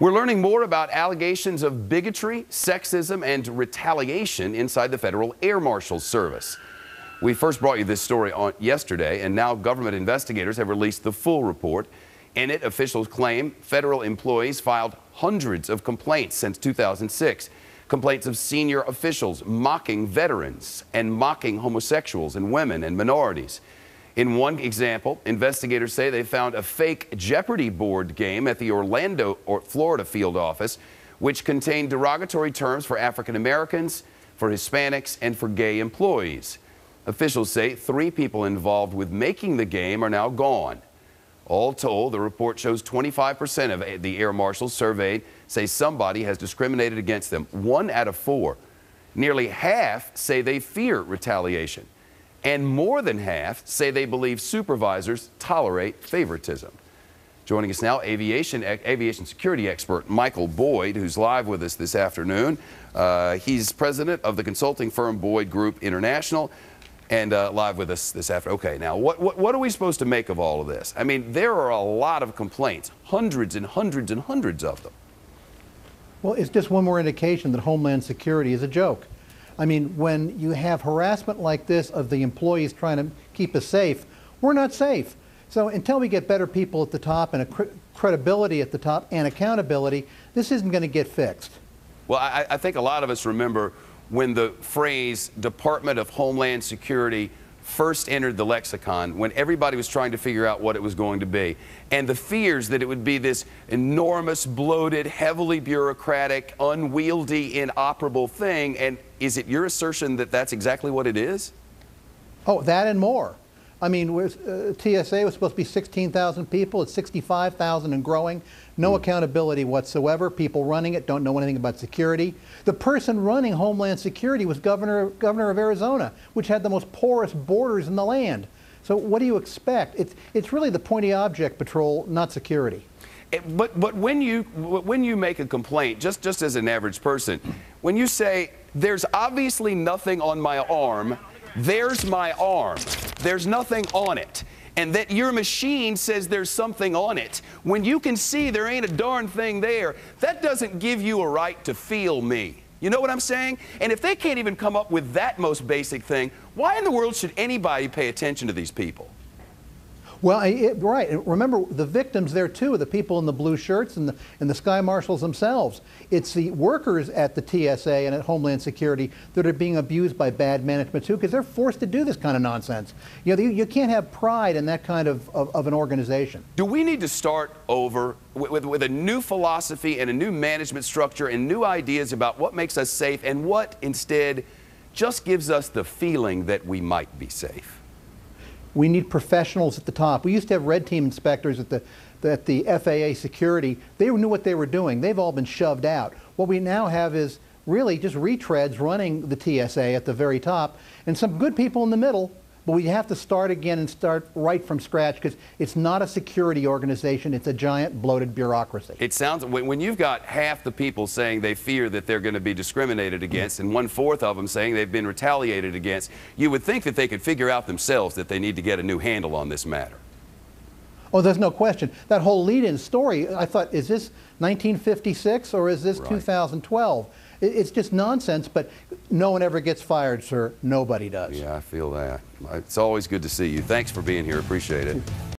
We're learning more about allegations of bigotry, sexism, and retaliation inside the Federal Air Marshal's Service. We first brought you this story on yesterday, and now government investigators have released the full report. In it, officials claim federal employees filed hundreds of complaints since 2006. Complaints of senior officials mocking veterans and mocking homosexuals and women and minorities. In one example, investigators say they found a fake Jeopardy board game at the Orlando, Florida field office, which contained derogatory terms for African Americans, for Hispanics, and for gay employees. Officials say 3 people involved with making the game are now gone. All told, the report shows 25% of the air marshals surveyed say somebody has discriminated against them. 1 out of 4. Nearly half say they fear retaliation. And more than half say they believe supervisors tolerate favoritism. Joining us now, aviation security expert Michael Boyd, who's live with us this afternoon. He's president of the consulting firm Boyd Group International, and live with us this afternoon. Okay, now what are we supposed to make of all of this? I mean, there are a lot of complaints, hundreds and hundreds and hundreds of them. Well, it's just one more indication that Homeland Security is a joke. I mean, when you have harassment like this of the employees trying to keep us safe, we're not safe. So until we get better people at the top and credibility at the top and accountability, this isn't going to get fixed. Well, I think a lot of us remember when the phrase Department of Homeland Security first entered the lexicon, when everybody was trying to figure out what it was going to be, and the fears that it would be this enormous, bloated, heavily bureaucratic, unwieldy, inoperable thing. And is it your assertion that that's exactly what it is? Oh, that and more. I mean, TSA was supposed to be 16,000 people. It's 65,000 and growing. No accountability whatsoever. People running it don't know anything about security. The person running Homeland Security was governor of Arizona, which had the most porous borders in the land. So what do you expect? It's really the pointy object patrol, not security. But when you make a complaint, just as an average person, when you say, there's obviously nothing on my arm, there's my arm, there's nothing on it, and that your machine says there's something on it, when you can see there ain't a darn thing there, that doesn't give you a right to feel me. You know what I'm saying? And if they can't even come up with that most basic thing, why in the world should anybody pay attention to these people? Well, right. And remember, the victims there, too, are the people in the blue shirts and the sky marshals themselves. It's the workers at the TSA and at Homeland Security that are being abused by bad management, too, because they're forced to do this kind of nonsense. You know, you can't have pride in that kind of an organization. Do we need to start over with a new philosophy and a new management structure and new ideas about what makes us safe and what instead just gives us the feeling that we might be safe? We need professionals at the top. We used to have red team inspectors at the FAA security. They knew what they were doing. They've all been shoved out. What we now have is really just retreads running the TSA at the very top and some good people in the middle. But we have to start again and start right from scratch because it's not a security organization. It's a giant bloated bureaucracy. It sounds, when you've got half the people saying they fear that they're going to be discriminated against and 1/4 of them saying they've been retaliated against, you would think that they could figure out themselves that they need to get a new handle on this matter. Oh, there's no question. That whole lead-in story, I thought, is this 1956 or is this 2012? It's just nonsense, but no one ever gets fired, sir. Nobody does. Yeah, I feel that. It's always good to see you. Thanks for being here. Appreciate it.